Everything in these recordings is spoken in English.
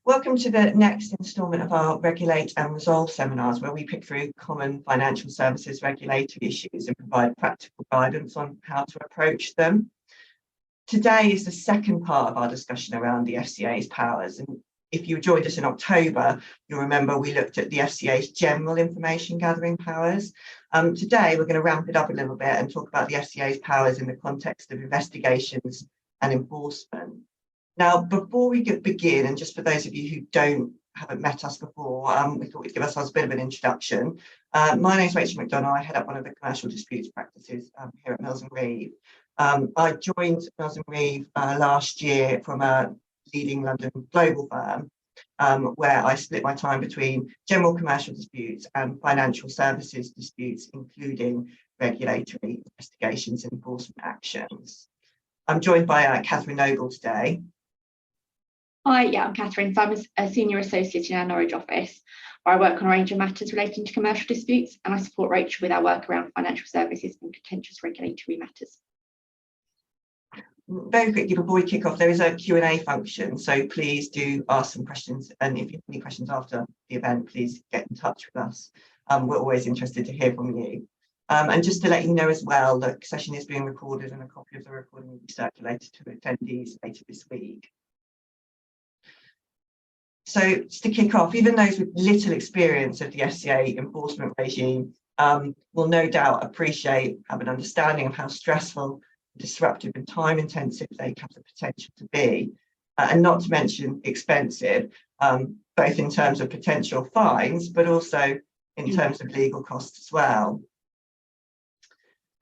Welcome to the next instalment of our Regulate and Resolve seminars, where we pick through common financial services regulatory issues and provide practical guidance on how to approach them. Today is the second part of our discussion around the FCA's powers. And if you joined us in October, you'll remember we looked at the FCA's general information gathering powers. Today, we're going to ramp it up a little bit and talk about the FCA's powers in the context of investigations and enforcement. Now, before we begin, and just for those of you who haven't met us before, we thought we'd give ourselves a bit of an introduction. My name is Rachel McDonnell. I head up one of the commercial disputes practices here at Mills & Reeve. I joined Mills & Reeve last year from a leading London global firm, where I split my time between general commercial disputes and financial services disputes, including regulatory investigations and enforcement actions. I'm joined by Catherine Noble today. Hi, I'm Catherine. So I'm a senior associate in our Norwich office, where I work on a range of matters relating to commercial disputes, and I support Rachel with our work around financial services and contentious regulatory matters. Very quickly before we kick off, there is a Q&A function, so please do ask some questions, and if you have any questions after the event, please get in touch with us. We're always interested to hear from you. And just to let you know as well, the session is being recorded and a copy of the recording will be circulated to attendees later this week. So just to kick off, even those with little experience of the FCA enforcement regime will no doubt have an understanding of how stressful, disruptive and time intensive they have the potential to be, and not to mention expensive, both in terms of potential fines, but also in terms of legal costs as well.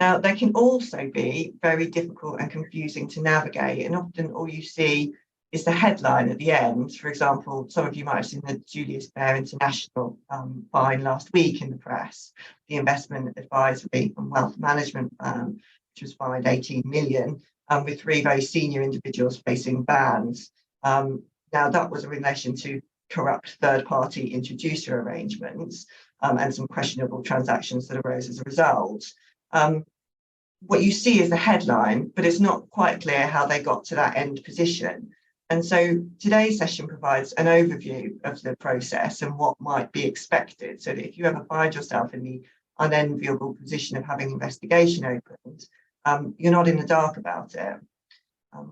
Now, they can also be very difficult and confusing to navigate, and often all you see is the headline at the end. For example, some of you might have seen the Julius Baer International fine last week in the press, the investment advisory and wealth management firm, which was fined 18 million, with 3 very senior individuals facing bans. Now, that was in relation to corrupt third-party introducer arrangements and some questionable transactions that arose as a result. What you see is the headline, but it's not quite clear how they got to that end position. And so today's session provides an overview of the process and what might be expected, so that if you ever find yourself in the unenviable position of having investigation opened, you're not in the dark about it.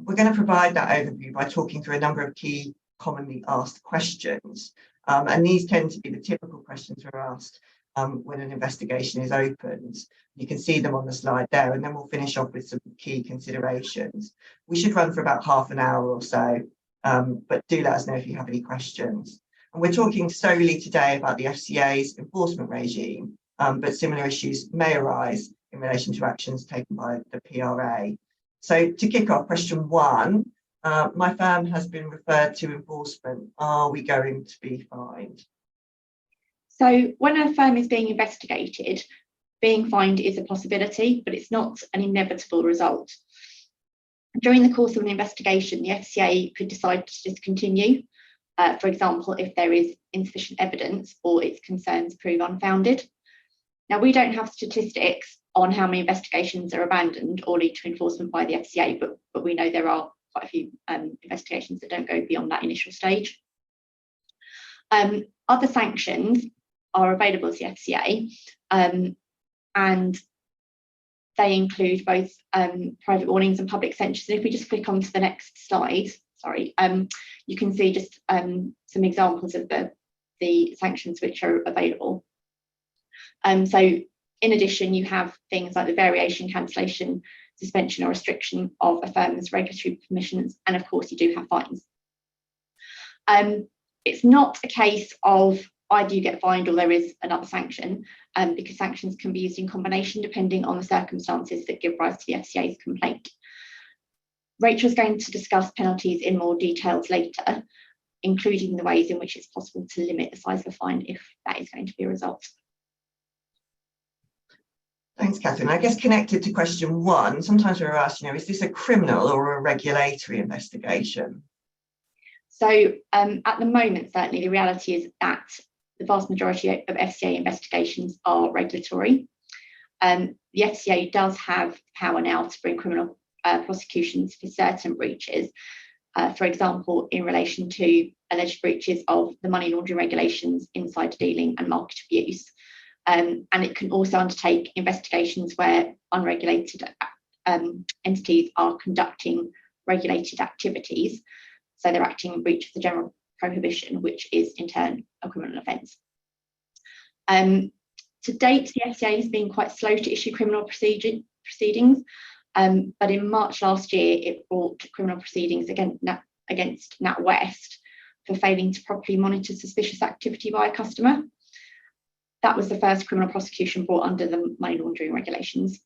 We're going to provide that overview by talking through a number of key commonly asked questions. And these tend to be the typical questions we're asked when an investigation is opened. You can see them on the slide there, and then we'll finish off with some key considerations. We should run for about half an hour or so, but do let us know if you have any questions. And we're talking solely today about the FCA's enforcement regime, but similar issues may arise in relation to actions taken by the PRA. So to kick off, question 1, my firm has been referred to enforcement. Are we going to be fined? So when a firm is being investigated, being fined is a possibility, but it's not an inevitable result. During the course of an investigation, the FCA could decide to discontinue, for example, if there is insufficient evidence or its concerns prove unfounded. Now, we don't have statistics on how many investigations are abandoned or lead to enforcement by the FCA, but we know there are quite a few investigations that don't go beyond that initial stage. Other sanctions are available to the FCA, and they include both private warnings and public censures. And if we just click on to the next slide, you can see just some examples of the sanctions which are available. So in addition, you have things like the variation, cancellation, suspension or restriction of a firm's regulatory permissions, and of course you do have fines. It's not a case of either you get fined or there is another sanction, because sanctions can be used in combination depending on the circumstances that give rise to the FCA's complaint. Rachel's going to discuss penalties in more details later, including the ways in which it's possible to limit the size of a fine if that is going to be a result. Thanks, Catherine. I guess connected to question 1, sometimes we're asked, is this a criminal or a regulatory investigation? So at the moment, certainly the reality is that the vast majority of FCA investigations are regulatory. The FCA does have power now to bring criminal prosecutions for certain breaches, for example, in relation to alleged breaches of the money laundering regulations, insider dealing and market abuse. And it can also undertake investigations where unregulated entities are conducting regulated activities. So they're acting in breach of the general prohibition, which is in turn a criminal offence. To date, the FCA has been quite slow to issue criminal proceedings, but in March last year, it brought criminal proceedings against NatWest for failing to properly monitor suspicious activity by a customer. That was the first criminal prosecution brought under the money laundering regulations.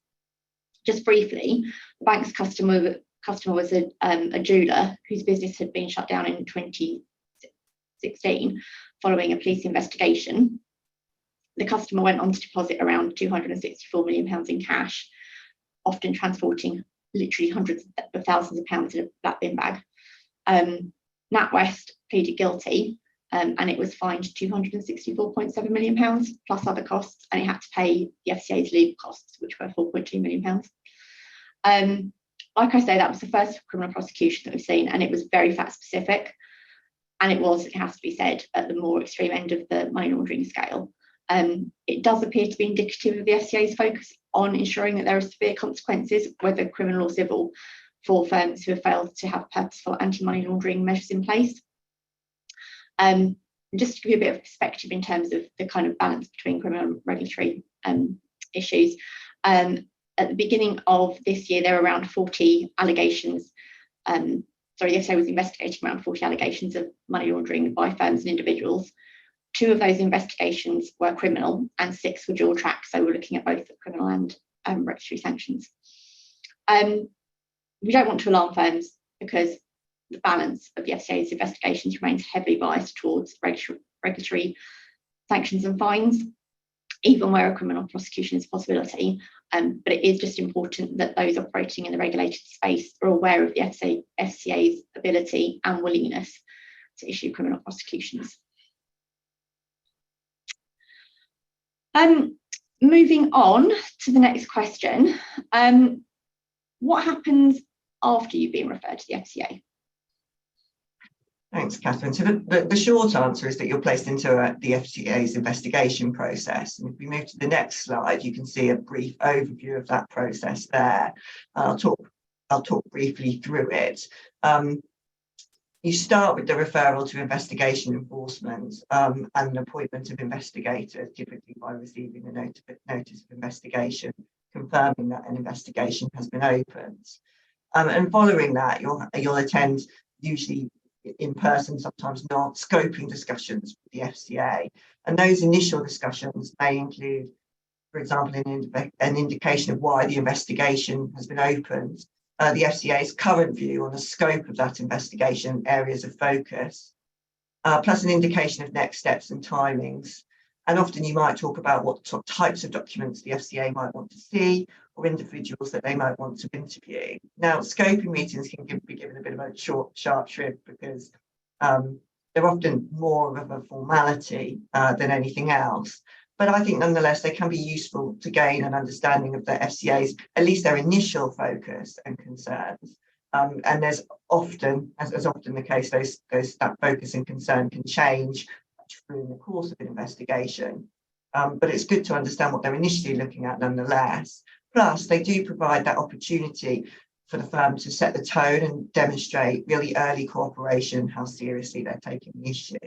Just briefly, the bank's customer was a jeweller whose business had been shut down in 2016 following a police investigation. The customer went on to deposit around £264 million in cash, often transporting literally hundreds of thousands of pounds in a black bin bag. NatWest pleaded guilty, and it was fined £264.7 million plus other costs, and it had to pay the FCA's legal costs, which were £4.2 million. Like I say, that was the first criminal prosecution that we've seen, and it was very fact specific, and it was, it has to be said, at the more extreme end of the money laundering scale. It does appear to be indicative of the FCA's focus on ensuring that there are severe consequences, whether criminal or civil, for firms who have failed to have purposeful anti-money laundering measures in place. Just to give you a bit of perspective in terms of the kind of balance between criminal and regulatory issues, at the beginning of this year, there were around 40 allegations. The FCA was investigating around 40 allegations of money laundering by firms and individuals. 2 of those investigations were criminal and 6 were dual track, so we're looking at both the criminal and regulatory sanctions. We don't want to alarm firms because the balance of the FCA's investigations remains heavily biased towards regulatory sanctions and fines, even where a criminal prosecution is a possibility. But it is just important that those operating in the regulated space are aware of the FCA's ability and willingness to issue criminal prosecutions. Moving on to the next question, what happens after you've been referred to the FCA? Thanks, Catherine. So the short answer is that you're placed into the FCA's investigation process. And if we move to the next slide, you can see a brief overview of that process there. I'll talk briefly through it. You start with the referral to investigation enforcement and an appointment of investigators, typically by receiving a notice of investigation, confirming that an investigation has been opened. And following that, you'll attend, usually in person, sometimes not, scoping discussions with the FCA. And those initial discussions may include, for example, an indication of why the investigation has been opened, the FCA's current view on the scope of that investigation, areas of focus, plus an indication of next steps and timings. And often you might talk about what sort of types of documents the FCA might want to see or individuals that they might want to interview. Now, scoping meetings can be given a bit of a sharp shrift because they're often more of a formality than anything else. But I think nonetheless, they can be useful to gain an understanding of the FCA's, at least their initial focus and concerns. And there's often, as often the case, that focus and concern can change during the course of an investigation. But it's good to understand what they're initially looking at nonetheless. Plus, they do provide that opportunity for the firm to set the tone and demonstrate really early cooperation, how seriously they're taking the issue.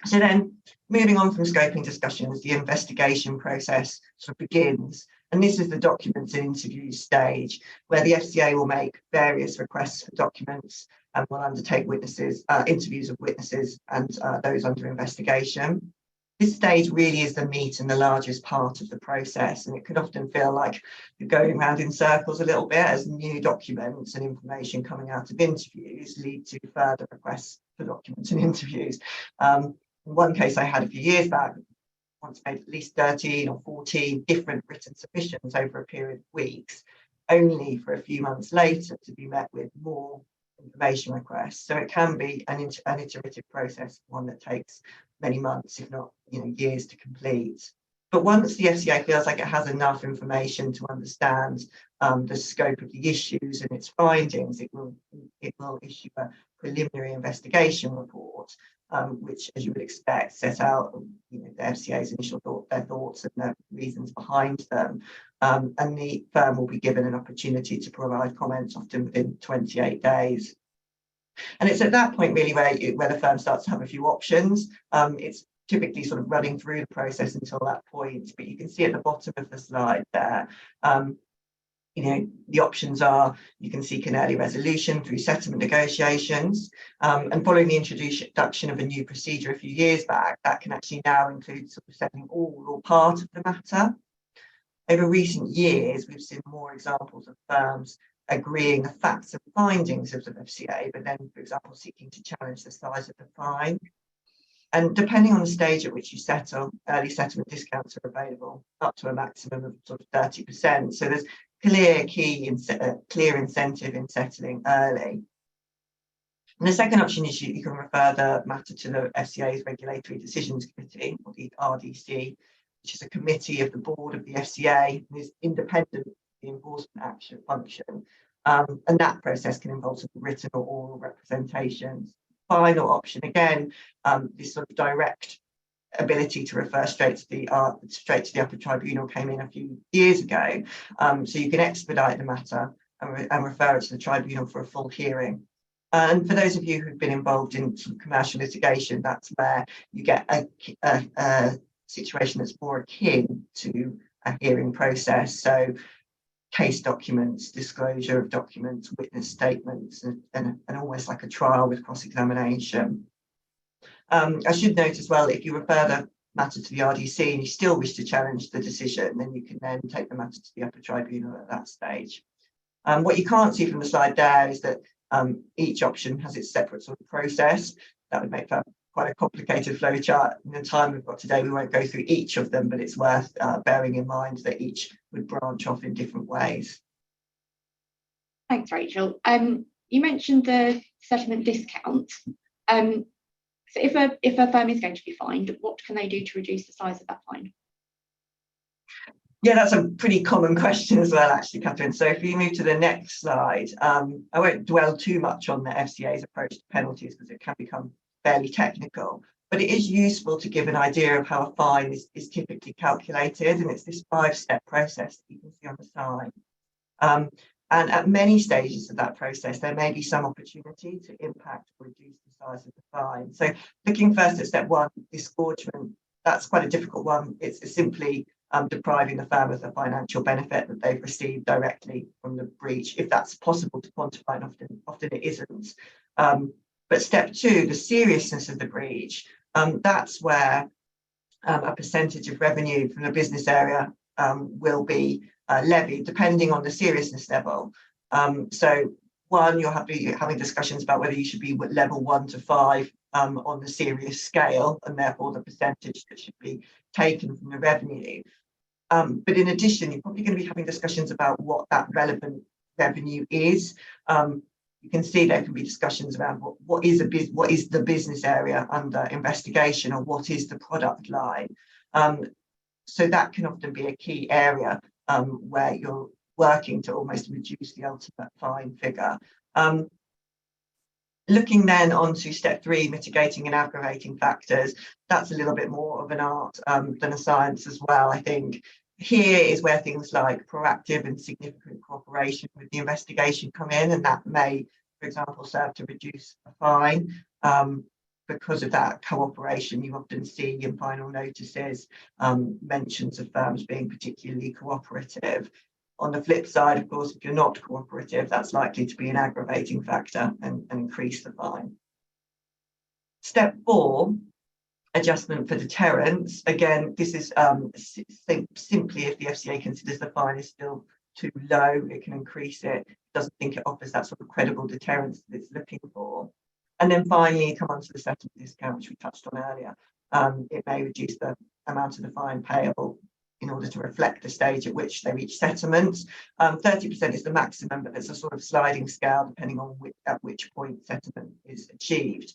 So then, moving on from scoping discussions, the investigation process sort of begins. And this is the documents and interviews stage, where the FCA will make various requests for documents and will undertake interviews of witnesses and those under investigation. This stage really is the meat and the largest part of the process, and it can often feel like you're going around in circles a little bit as new documents and information coming out of interviews lead to further requests for documents and interviews. In one case I had a few years back, once made at least 13 or 14 different written submissions over a period of weeks, only for a few months later to be met with more information requests. So it can be an iterative process, one that takes many months, if not years to complete. But once the FCA feels like it has enough information to understand the scope of the issues and its findings, it will issue a preliminary investigation report, which, as you would expect, set out the FCA's initial their thoughts and the reasons behind them. And the firm will be given an opportunity to provide comments, often within 28 days. And it's at that point really where the firm starts to have a few options. It's typically sort of running through the process until that point, but you can see at the bottom of the slide there, the options are: you can seek an early resolution through settlement negotiations, and following the introduction of a new procedure a few years back, that can actually now include sort of settling all or part of the matter. Over recent years, we've seen more examples of firms agreeing the facts and findings of the FCA, but then, for example, seeking to challenge the size of the fine. And depending on the stage at which you settle, early settlement discounts are available up to a maximum of sort of 30%. So there's clear incentive in settling early. And the second option is you can refer the matter to the FCA's Regulatory Decisions Committee, or the RDC, which is a committee of the board of the FCA and is independent of the enforcement action function. And that process can involve some written or oral representations. Final option, again, this sort of direct ability to refer straight to the upper tribunal came in a few years ago. So you can expedite the matter and refer it to the tribunal for a full hearing. And for those of you who've been involved in some commercial litigation, that's where you get a situation that's more akin to a hearing process. So case documents, disclosure of documents, witness statements, and almost like a trial with cross-examination. I should note as well, if you refer the matter to the RDC and you still wish to challenge the decision, then you can then take the matter to the upper tribunal at that stage. What you can't see from the slide there is that each option has its separate sort of process. That would make for quite a complicated flowchart. In the time we've got today, we won't go through each of them, but it's worth bearing in mind that each would branch off in different ways. Thanks, Rachel. You mentioned the settlement discount. So if a firm is going to be fined, what can they do to reduce the size of that fine? Yeah, that's a pretty common question as well, actually, Catherine. So if you move to the next slide, I won't dwell too much on the FCA's approach to penalties because it can become fairly technical, but it is useful to give an idea of how a fine is typically calculated, and it's this 5-step process that you can see on the side. And at many stages of that process, there may be some opportunity to impact or reduce the size of the fine. So looking first at step 1, disgorgement, that's quite a difficult one. It's simply depriving the firm of the financial benefit that they've received directly from the breach, if that's possible to quantify, and often it isn't. But step 2, the seriousness of the breach, that's where a percentage of revenue from the business area will be levied, depending on the seriousness level. So 1, you'll be having discussions about whether you should be level 1 to 5 on the serious scale, and therefore the percentage that should be taken from the revenue. But in addition, you're probably going to be having discussions about what that relevant revenue is. You can see there can be discussions around what is the business area under investigation, or what is the product line. So that can often be a key area where you're working to almost reduce the ultimate fine figure. Looking then onto step 3, mitigating and aggravating factors, that's a little bit more of an art than a science as well, I think. Here is where things like proactive and significant cooperation with the investigation come in, and that may, for example, serve to reduce a fine. Because of that cooperation, you often see in final notices mentions of firms being particularly cooperative. On the flip side, of course, if you're not cooperative, that's likely to be an aggravating factor and increase the fine. Step 4, adjustment for deterrence. Again, this is simply if the FCA considers the fine is still too low, it can increase it. It doesn't think it offers that sort of credible deterrence that it's looking for. And then finally, come on to the settlement discount, which we touched on earlier. It may reduce the amount of the fine payable in order to reflect the stage at which they reach settlement. 30% is the maximum, but there's a sort of sliding scale depending on at which point settlement is achieved.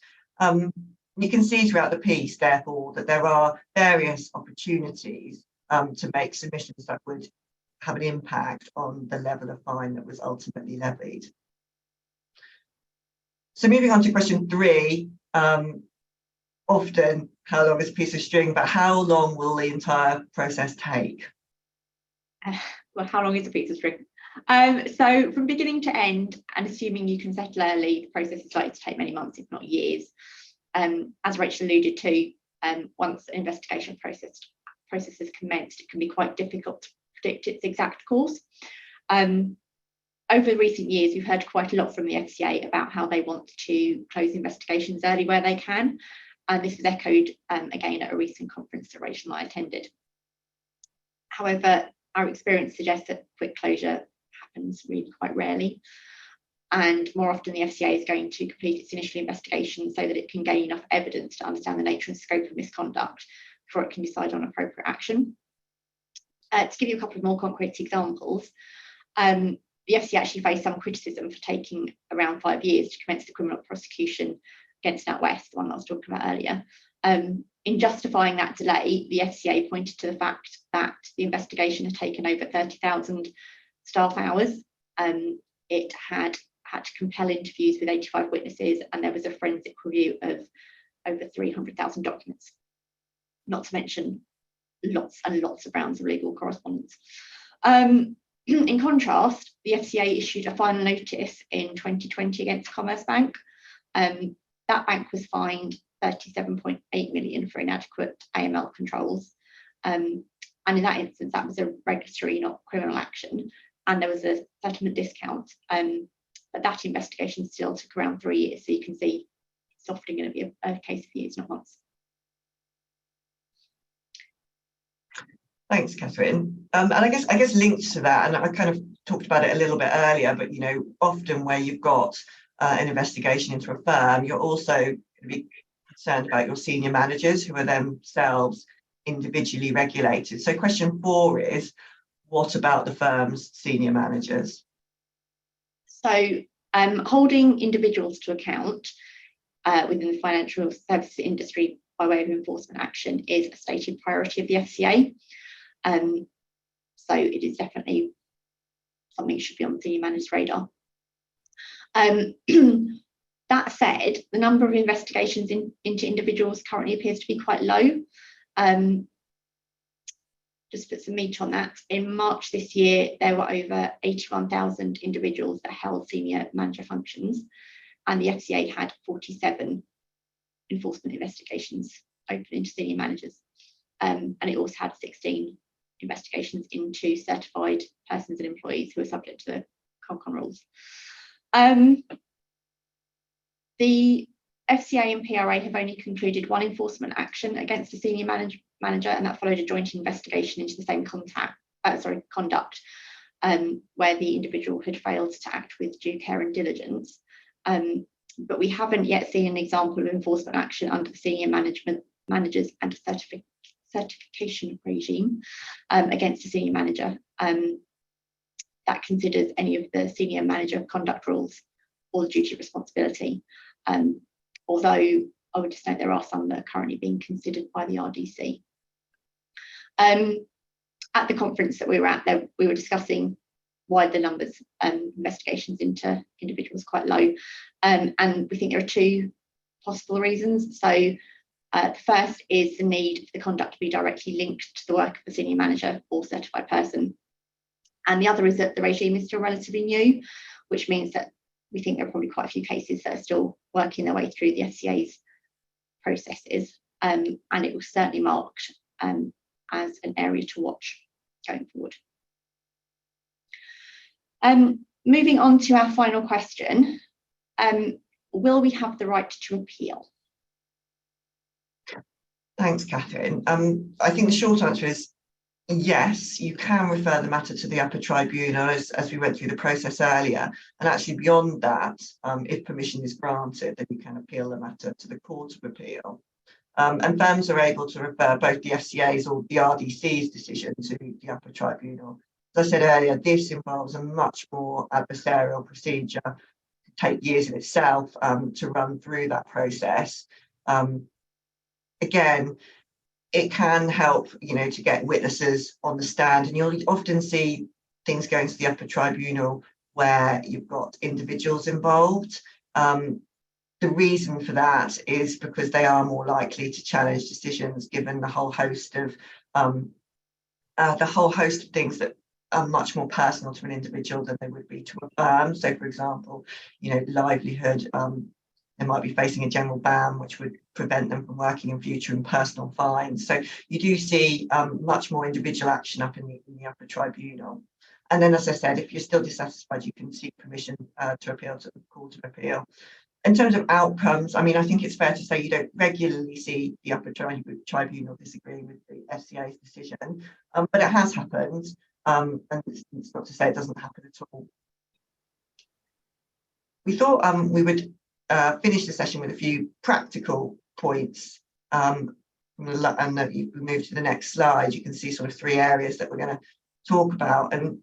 You can see throughout the piece, therefore, that there are various opportunities to make submissions that would have an impact on the level of fine that was ultimately levied. So moving on to question 3, often how long is a piece of string, but how long will the entire process take? Well, how long is a piece of string? So from beginning to end, and assuming you can settle early, the process is likely to take many months, if not years. As Rachel alluded to, once an investigation process has commenced, it can be quite difficult to predict its exact course. Over recent years, we've heard quite a lot from the FCA about how they want to close investigations early where they can, and this was echoed again at a recent conference that Rachel and I attended. However, our experience suggests that quick closure happens really quite rarely, and more often the FCA is going to complete its initial investigation so that it can gain enough evidence to understand the nature and scope of misconduct before it can decide on appropriate action. To give you a couple of more concrete examples, the FCA actually faced some criticism for taking around 5 years to commence the criminal prosecution against NatWest, the one I was talking about earlier. In justifying that delay, the FCA pointed to the fact that the investigation had taken over 30,000 staff hours. It had to compel interviews with 85 witnesses, and there was a forensic review of over 300,000 documents, not to mention lots and lots of rounds of legal correspondence. In contrast, the FCA issued a final notice in 2020 against Commerzbank. That bank was fined 37.8 million for inadequate AML controls. And in that instance, that was a regulatory, not criminal action. And there was a settlement discount. But that investigation still took around 3 years. So you can see it's often going to be a case of years, not months. Thanks, Catherine. And I guess linked to that, and I kind of talked about it a little bit earlier, but often where you've got an investigation into a firm, you're also going to be concerned about your senior managers who are themselves individually regulated. So question 4 is, what about the firm's senior managers? So holding individuals to account within the financial services industry by way of enforcement action is a stated priority of the FCA. So it is definitely something that should be on the senior manager's radar. That said, the number of investigations into individuals currently appears to be quite low. Just put some meat on that. In March this year, there were over 81,000 individuals that held senior manager functions, and the FCA had 47 enforcement investigations open into senior managers. And it also had 16 investigations into certified persons and employees who are subject to the ComCon rules. The FCA and PRA have only concluded 1 enforcement action against a senior manager, and that followed a joint investigation into the same conduct, where the individual had failed to act with due care and diligence. But we haven't yet seen an example of enforcement action under the senior managers and certification regime against a senior manager that considers any of the senior manager conduct rules or the duty of responsibility. Although I would just note there are some that are currently being considered by the RDC. At the conference that we were at, we were discussing why the numbers investigations into individuals quite low, and we think there are 2 possible reasons. So the first is the need for the conduct to be directly linked to the work of the senior manager or certified person, and the other is that the regime is still relatively new, which means that we think there are probably quite a few cases that are still working their way through the FCA's processes, and it was certainly marked as an area to watch going forward. Moving on to our final question, will we have the right to appeal? Thanks, Catherine. I think the short answer is yes, you can refer the matter to the upper tribunal as we went through the process earlier. And actually beyond that, if permission is granted, then you can appeal the matter to the Court of Appeal. And firms are able to refer both the FCA's or the RDC's decision to the upper tribunal. As I said earlier, this involves a much more adversarial procedure. It could take years in itself to run through that process. Again, it can help, to get witnesses on the stand, and you'll often see things going to the upper tribunal where you've got individuals involved. The reason for that is because they are more likely to challenge decisions, given the whole host of things that are much more personal to an individual than they would be to a firm. So, for example, livelihood. They might be facing a general ban, which would prevent them from working in future, and personal fines. So you do see much more individual action up in the upper tribunal. And then, as I said, if you're still dissatisfied, you can seek permission to appeal to the Court of Appeal. In terms of outcomes, I think it's fair to say you don't regularly see the upper tribunal disagreeing with the FCA's decision, but it has happened, and it's not to say it doesn't happen at all. We thought we would finish the session with a few practical points, and that you move to the next slide. You can see sort of 3 areas that we're going to talk about, and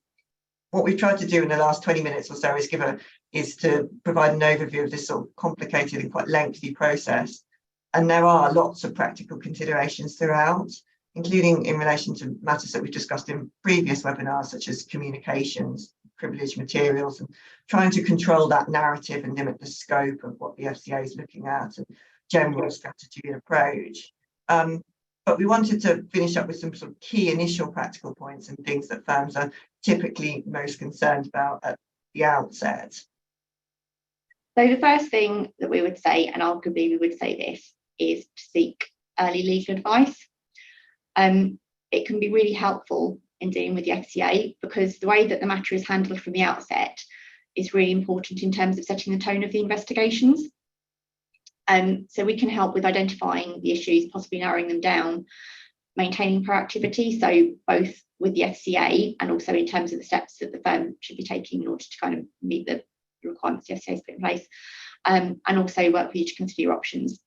what we've tried to do in the last 20 minutes or so is to provide an overview of this sort of complicated and quite lengthy process. And there are lots of practical considerations throughout, including in relation to matters that we've discussed in previous webinars, such as communications, privileged materials, and trying to control that narrative and limit the scope of what the FCA is looking at, and general strategy and approach. But we wanted to finish up with some sort of key initial practical points and things that firms are typically most concerned about at the outset. So the first thing that we would say, and arguably we would say this, is to seek early legal advice. It can be really helpful in dealing with the FCA, because the way that the matter is handled from the outset is really important in terms of setting the tone of the investigations. So we can help with identifying the issues, possibly narrowing them down, maintaining proactivity, so both with the FCA and also in terms of the steps that the firm should be taking in order to kind of meet the requirements the FCA has put in place, and also work with you to consider your options.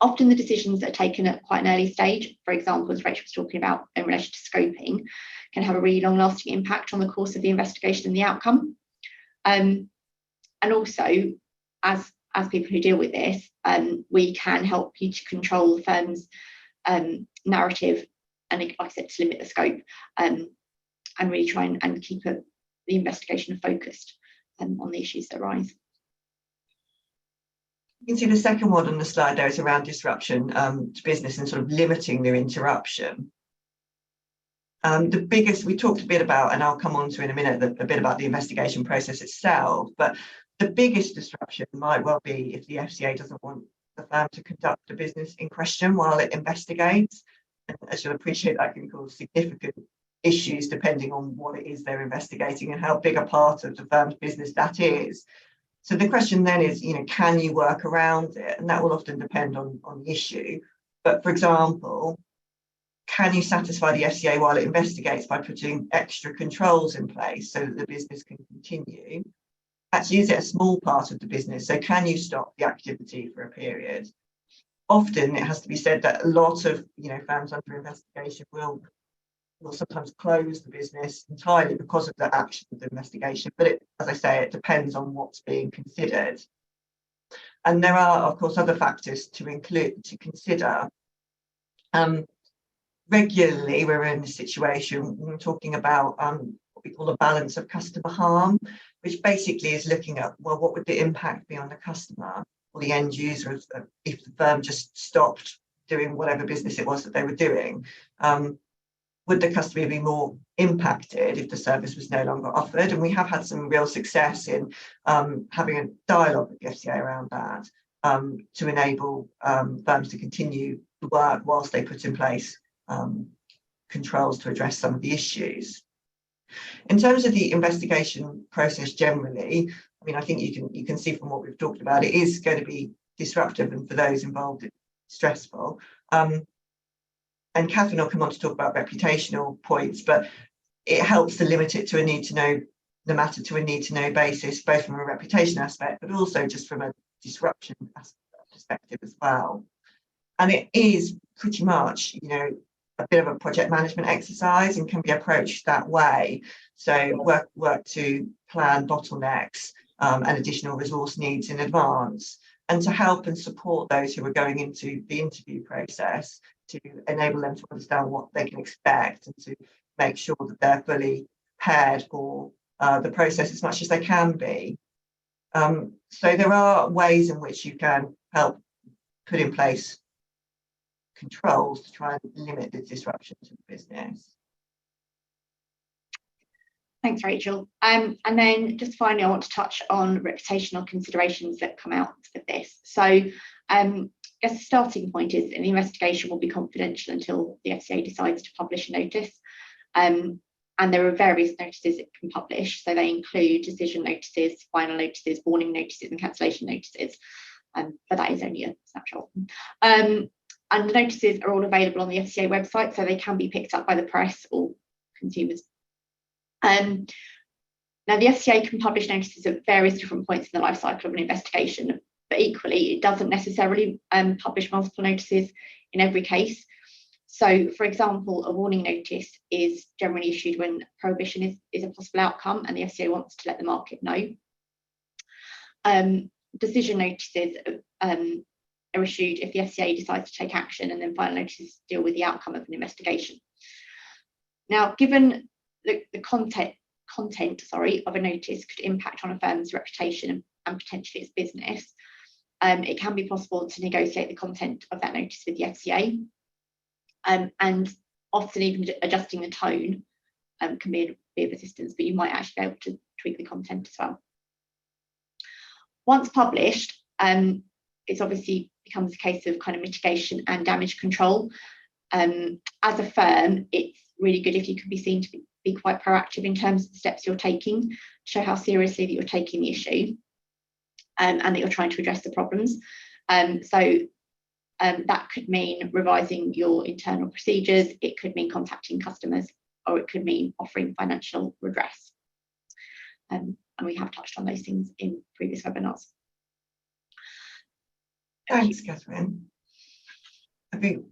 Often the decisions that are taken at quite an early stage, for example, as Rachel was talking about in relation to scoping, can have a really long-lasting impact on the course of the investigation and the outcome. And also, as people who deal with this, we can help you to control the firm's narrative, and like I said, to limit the scope, and really try and keep the investigation focused on the issues that arise. You can see the second one on the slide there is around disruption to business and sort of limiting their interruption. The biggest, we talked a bit about, and I'll come on to in a minute, a bit about the investigation process itself, but the biggest disruption might well be if the FCA doesn't want the firm to conduct the business in question while it investigates. And as you'll appreciate, that can cause significant issues depending on what it is they're investigating and how big a part of the firm's business that is. So the question then is, can you work around it? And that will often depend on the issue. But for example, can you satisfy the FCA while it investigates by putting extra controls in place so that the business can continue? Actually, is it a small part of the business? So can you stop the activity for a period? Often it has to be said that a lot of firms under investigation will sometimes close the business entirely because of the action of the investigation. But as I say, it depends on what's being considered. And there are, of course, other factors to consider. Regularly, we're in a situation, we're talking about what we call a balance of customer harm, which basically is looking at, well, what would the impact be on the customer or the end user if the firm just stopped doing whatever business it was that they were doing? Would the customer be more impacted if the service was no longer offered? And we have had some real success in having a dialogue with the FCA around that to enable firms to continue the work whilst they put in place controls to address some of the issues. In terms of the investigation process generally, I think you can see from what we've talked about, it is going to be disruptive, and for those involved, it's stressful. And Catherine will come on to talk about reputational points, but it helps to limit it to a need-to-know, the matter to a need-to-know basis, both from a reputation aspect, but also just from a disruption perspective as well. And it is pretty much, a bit of a project management exercise and can be approached that way. So work to plan bottlenecks and additional resource needs in advance, and to help and support those who are going into the interview process to enable them to understand what they can expect and to make sure that they're fully prepared for the process as much as they can be. So there are ways in which you can help put in place controls to try and limit the disruption to the business. Thanks, Rachel. And then just finally, I want to touch on reputational considerations that come out of this. So I guess the starting point is an investigation will be confidential until the FCA decides to publish a notice. And there are various notices it can publish. So they include decision notices, final notices, warning notices and cancellation notices. But that is only a snapshot. And the notices are all available on the FCA website, so they can be picked up by the press or consumers. Now, the FCA can publish notices at various different points in the life cycle of an investigation, but equally, it doesn't necessarily publish multiple notices in every case. So, for example, a warning notice is generally issued when prohibition is a possible outcome and the FCA wants to let the market know. Decision notices are issued if the FCA decides to take action, and then final notices deal with the outcome of an investigation. Now, given the content of a notice could impact on a firm's reputation and potentially its business, it can be possible to negotiate the content of that notice with the FCA, and often even adjusting the tone can be of assistance, but you might actually be able to tweak the content as well. Once published, it's obviously becomes a case of kind of mitigation and damage control. As a firm, it's really good if you can be seen to be quite proactive in terms of the steps you're taking, show how seriously that you're taking the issue, and that you're trying to address the problems. So that could mean revising your internal procedures, it could mean contacting customers, or it could mean offering financial redress. And we have touched on those things in previous webinars. Thanks, Catherine. I think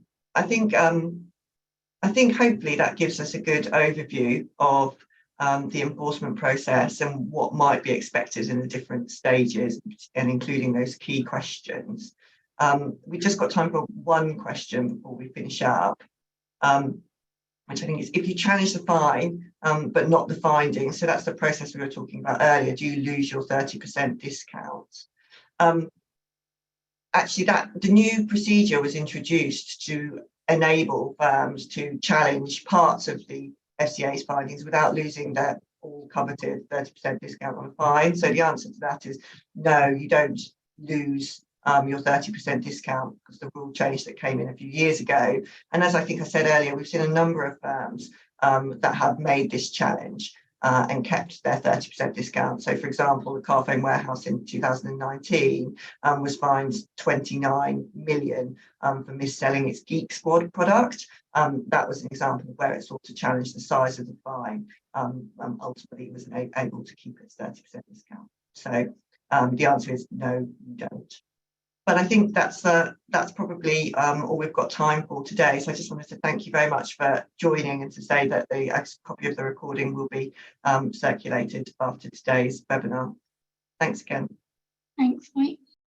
hopefully that gives us a good overview of the enforcement process and what might be expected in the different stages, and including those key questions. We just got time for one question before we finish up, which I think is, if you challenge the fine but not the finding, so that's the process we were talking about earlier, do you lose your 30% discount? Actually, the new procedure was introduced to enable firms to challenge parts of the FCA's findings without losing their all coveted 30% discount on a fine. So the answer to that is no, you don't lose your 30% discount, because the rule change that came in a few years ago. And as I think I said earlier, we've seen a number of firms that have made this challenge and kept their 30% discount. So, for example, the Carphone Warehouse in 2019 was fined 29 million for mis-selling its Geek Squad product. That was an example of where it sought to challenge the size of the fine. Ultimately, it was able to keep its 30% discount. So the answer is no, you don't. But I think that's probably all we've got time for today. So I just wanted to thank you very much for joining, and to say that a copy of the recording will be circulated after today's webinar. Thanks again. Thanks, Mike.